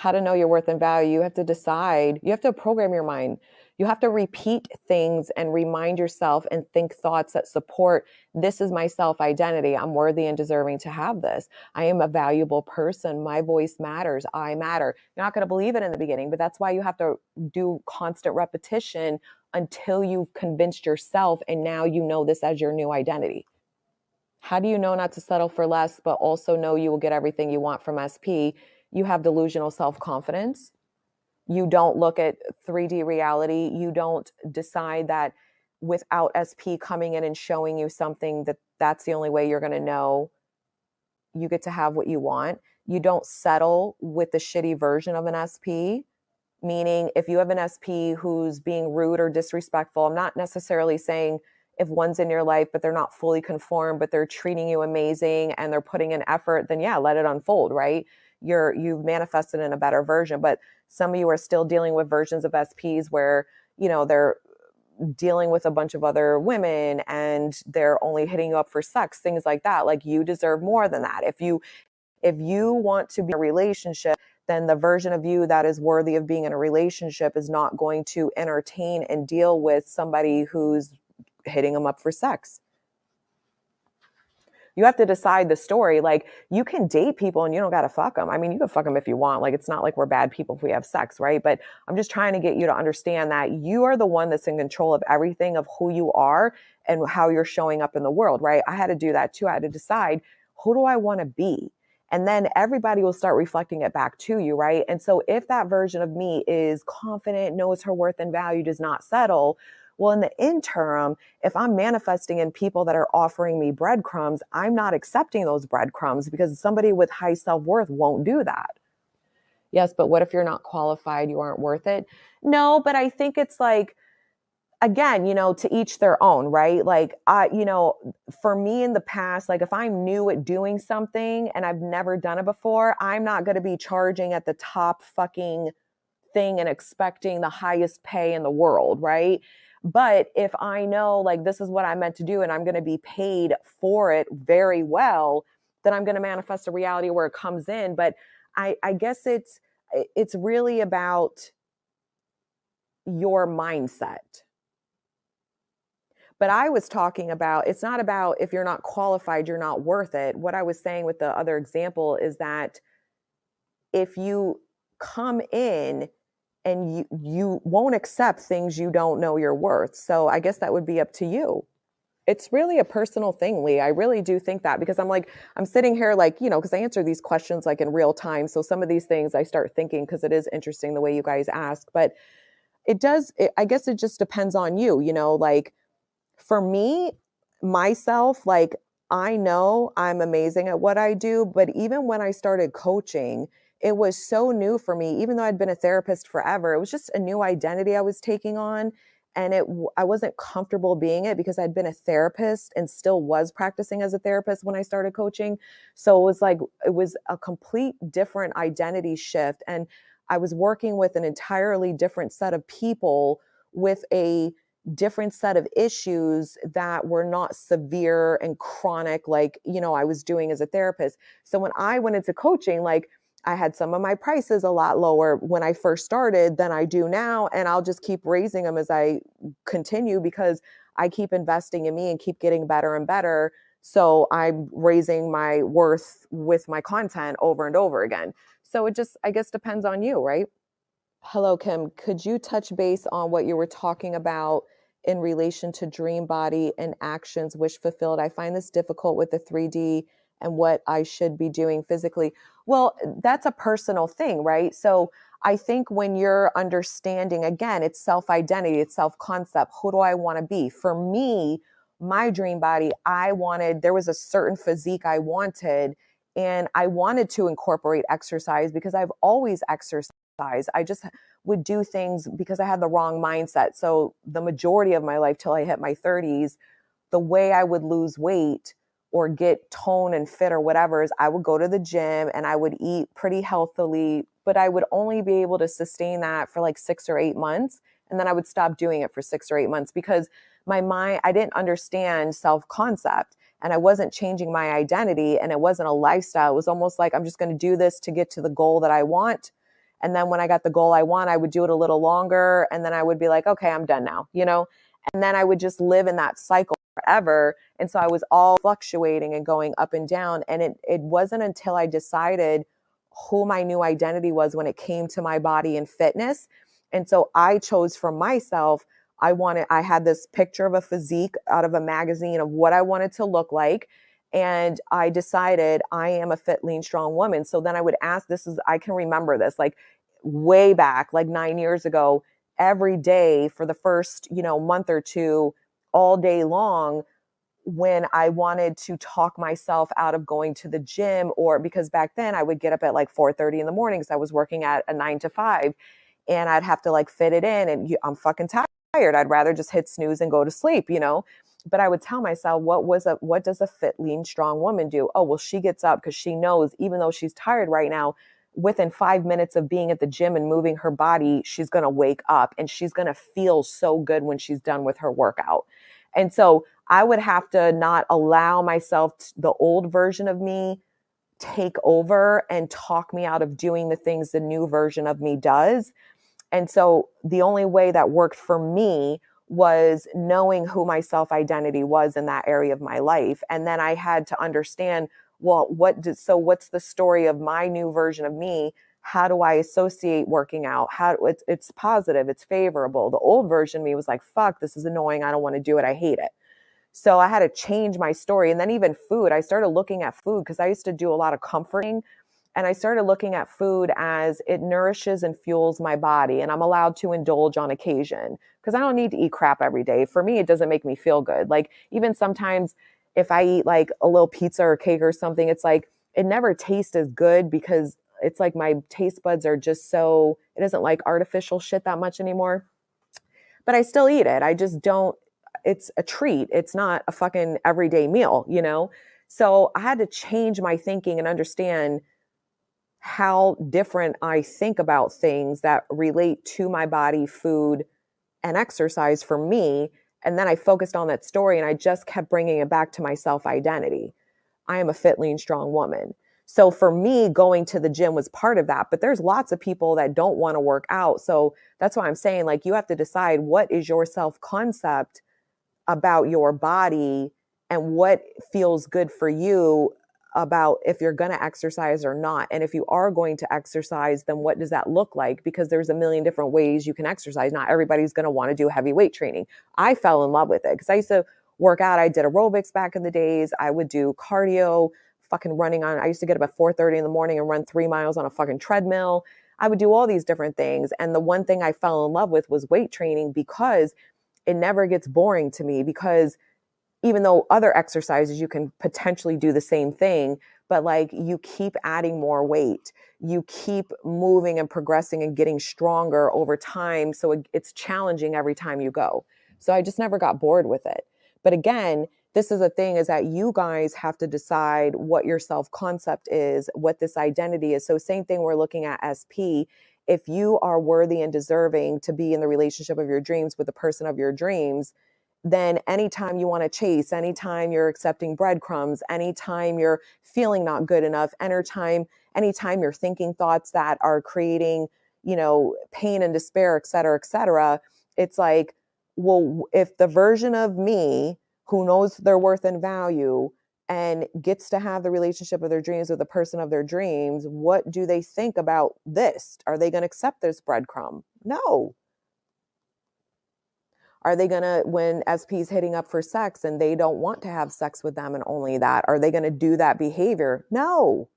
how to know your worth and value. You have to decide, you have to program your mind. You have to repeat things and remind yourself and think thoughts that support this is my self identity. I'm worthy and deserving to have this. I am a valuable person. My voice matters. I matter. You're not going to believe it in the beginning, but that's why you have to do constant repetition until you've convinced yourself. And now you know this as your new identity. How do you know not to settle for less, but also know you will get everything you want from SP? You have delusional self-confidence. You don't look at 3D reality. You don't decide that without SP coming in and showing you something that that's the only way you're going to know you get to have what you want. You don't settle with the shitty version of an SP, meaning if you have an SP who's being rude or disrespectful, I'm not necessarily saying if one's in your life, but they're not fully conformed, but they're treating you amazing and they're putting in effort, then yeah, let it unfold, right? You've manifested in a better version. But some of you are still dealing with versions of SPs where, they're dealing with a bunch of other women and they're only hitting you up for sex, things like that. Like, you deserve more than that. If you want to be in a relationship, then the version of you that is worthy of being in a relationship is not going to entertain and deal with somebody who's hitting them up for sex. You have to decide the story. Like, you can date people and you don't got to fuck them. I mean, you can fuck them if you want. Like, it's not like we're bad people if we have sex, right? But I'm just trying to get you to understand that you are the one that's in control of everything, of who you are and how you're showing up in the world, right? I had to do that too. I had to decide, who do I want to be? And then everybody will start reflecting it back to you, right? And so if that version of me is confident, knows her worth and value, does not settle, well, in the interim, if I'm manifesting in people that are offering me breadcrumbs, I'm not accepting those breadcrumbs because somebody with high self-worth won't do that. Yes, but what if you're not qualified? You aren't worth it? No, but I think it's like, again, to each their own, right? Like, for me in the past, like if I'm new at doing something and I've never done it before, I'm not going to be charging at the top fucking thing and expecting the highest pay in the world, right? But if I know like this is what I meant to do and I'm going to be paid for it very well, then I'm going to manifest a reality where it comes in. But I guess it's really about your mindset. But I was talking about, it's not about if you're not qualified, you're not worth it. What I was saying with the other example is that if you come in and you won't accept things you don't know you're worth. So I guess that would be up to you. It's really a personal thing, Lee. I really do think that because I'm sitting here like, because I answer these questions like in real time. So some of these things I start thinking because it is interesting the way you guys ask, but I guess it just depends on you, like for me, myself, like I know I'm amazing at what I do, but even when I started coaching, it was so new for me. Even though I'd been a therapist forever, it was just a new identity I was taking on. And I wasn't comfortable being it because I'd been a therapist and still was practicing as a therapist when I started coaching. So it was a complete different identity shift. And I was working with an entirely different set of people with a different set of issues that were not severe and chronic like I was doing as a therapist. So when I went into coaching, like I had some of my prices a lot lower when I first started than I do now, and I'll just keep raising them as I continue because I keep investing in me and keep getting better and better. So I'm raising my worth with my content over and over again. So it just, I guess, depends on you, right? Hello, Kim. Could you touch base on what you were talking about in relation to dream body and actions wish fulfilled? I find this difficult with the 3D and what I should be doing physically. Well, that's a personal thing, right? So I think when you're understanding, again, it's self-identity, it's self-concept. Who do I want to be? For me, my dream body, there was a certain physique I wanted, and I wanted to incorporate exercise because I've always exercised. I just would do things because I had the wrong mindset. So the majority of my life till I hit my 30s, the way I would lose weight or get tone and fit or whatever is I would go to the gym and I would eat pretty healthily, but I would only be able to sustain that for like 6 or 8 months. And then I would stop doing it for 6 or 8 months because my mind, I didn't understand self-concept and I wasn't changing my identity and it wasn't a lifestyle. It was almost like I'm just going to do this to get to the goal that I want. And then when I got the goal I want, I would do it a little longer. And then I would be like, okay, I'm done now, you know? And then I would just live in that cycle forever. And so I was all fluctuating and going up and down. And it wasn't until I decided who my new identity was when it came to my body and fitness. And so I chose for myself, I had this picture of a physique out of a magazine of what I wanted to look like. And I decided I am a fit, lean, strong woman. So then I would ask, I can remember this like way back, like 9 years ago, every day for the first, month or two, all day long, when I wanted to talk myself out of going to the gym, or because back then I would get up at like 4:30 in the morning because I was working at a 9 to 5, and I'd have to like fit it in, and I'm fucking tired. I'd rather just hit snooze and go to sleep, But I would tell myself, what does a fit, lean, strong woman do? Oh, well, she gets up because she knows, even though she's tired right now, within 5 minutes of being at the gym and moving her body, she's going to wake up and she's going to feel so good when she's done with her workout. And so I would have to not allow myself, the old version of me, take over and talk me out of doing the things the new version of me does. And so the only way that worked for me was knowing who my self-identity was in that area of my life. And then I had to understand, well, what's the story of my new version of me? How do I associate working out? It's positive, it's favorable. The old version of me was like, fuck, this is annoying. I don't want to do it. I hate it. So I had to change my story. And then even food, I started looking at food because I used to do a lot of comforting. And I started looking at food as it nourishes and fuels my body. And I'm allowed to indulge on occasion because I don't need to eat crap every day. For me, it doesn't make me feel good. Like even sometimes if I eat like a little pizza or cake or something, it's like it never tastes as good because it's like my taste buds are just so, it doesn't like artificial shit that much anymore. But I still eat it. I just don't, it's a treat. It's not a fucking everyday meal. So I had to change my thinking and understand how different I think about things that relate to my body, food, and exercise for me. And then I focused on that story and I just kept bringing it back to my self identity. I am a fit, lean, strong woman. So for me, going to the gym was part of that. But there's lots of people that don't want to work out. So that's why I'm saying, like, you have to decide what is your self concept about your body and what feels good for you about if you're going to exercise or not. And if you are going to exercise, then what does that look like? Because there's a million different ways you can exercise. Not everybody's going to want to do heavy weight training. I fell in love with it because I used to work out. I did aerobics back in the days. I would do cardio, fucking running on. I used to get up at 4:30 in the morning and run 3 miles on a fucking treadmill. I would do all these different things. And the one thing I fell in love with was weight training because it never gets boring to me, because even though other exercises you can potentially do the same thing, but like you keep adding more weight, you keep moving and progressing and getting stronger over time. So it's challenging every time you go. So I just never got bored with it. But again, this is the thing, is that you guys have to decide what your self-concept is, what this identity is. So same thing, we're looking at SP. If you are worthy and deserving to be in the relationship of your dreams with the person of your dreams, then anytime you want to chase, anytime you're accepting breadcrumbs, anytime you're feeling not good enough, anytime you're thinking thoughts that are creating, pain and despair, et cetera, it's like, well, if the version of me who knows their worth and value and gets to have the relationship of their dreams with the person of their dreams, what do they think about this? Are they going to accept this breadcrumb? No. Are they going to, when SP's hitting up for sex and they don't want to have sex with them and only that, are they going to do that behavior? No.